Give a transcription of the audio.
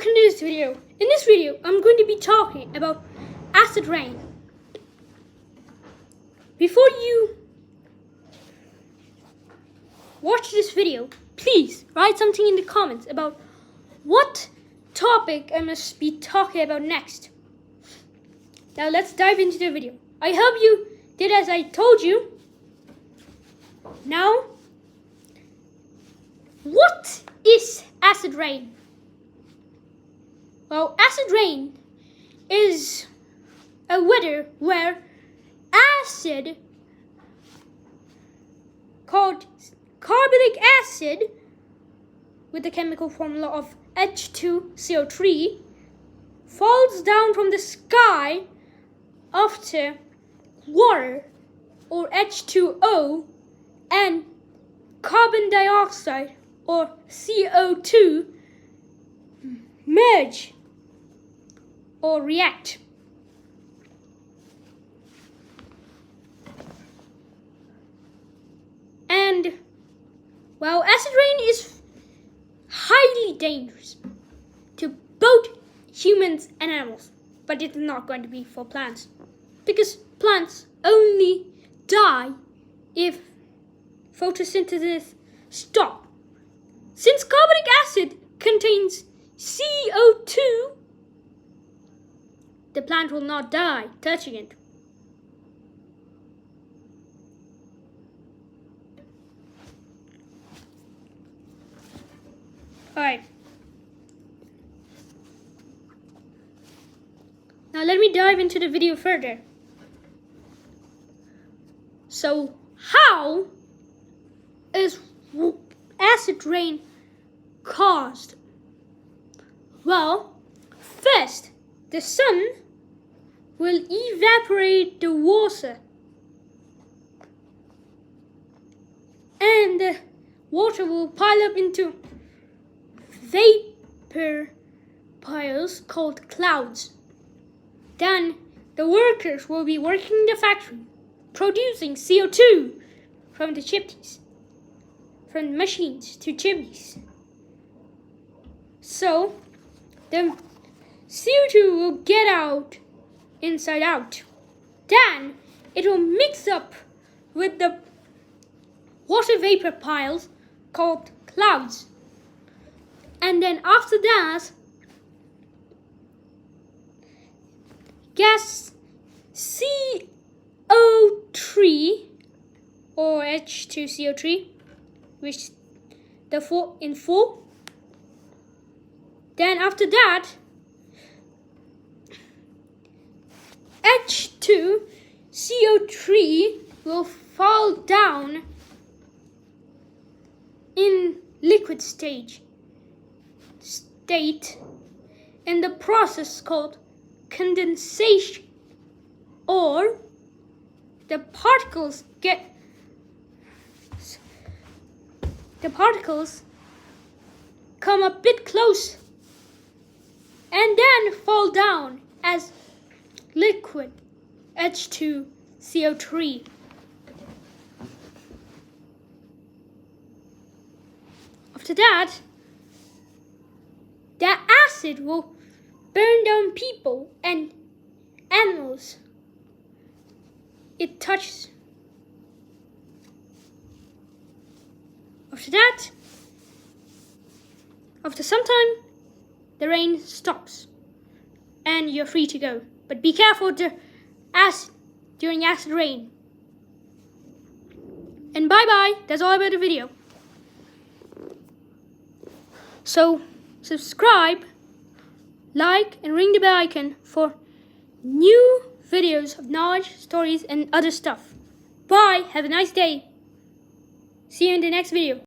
welcome to this video. In this video, I'm going to be talking about acid rain. Before you watch this video, please write something in the comments about what topic I must be talking about next. Now let's dive into the video. I hope you did as I told you. Now, what is acid rain? Well, acid rain is a weather where acid called carbonic acid with the chemical formula of H2CO3 falls down from the sky after water or H2O and carbon dioxide or CO2 merge or react. And, well, acid rain is highly dangerous to both humans and animals, but it's not going to be for plants, because plants only die if photosynthesis stops. Since carbonic acid contains CO2, the plant will not die touching it. Alright. Now let me dive into the video further. So, how is acid rain caused? Well, first, the sun will evaporate the water, and the water will pile up into vapor piles called clouds. Then the workers will be working in the factory, producing CO2 from the chimneys, from machines to chimneys. So the CO2 will get out inside out. Then it will mix up with the water vapor piles called clouds. And then after that, gas CO3 or H2CO3, which in full. Then after that, H2CO3 will fall down in liquid state in the process called condensation, or the particles come a bit close and then fall down as liquid H2CO3. After that, the acid will burn down people and animals it touches. After that, after some time, the rain stops and you're free to go. But be careful with the acid during acid rain. And bye-bye. That's all about the video. So, subscribe, like, and ring the bell icon for new videos of knowledge, stories, and other stuff. Bye. Have a nice day. See you in the next video.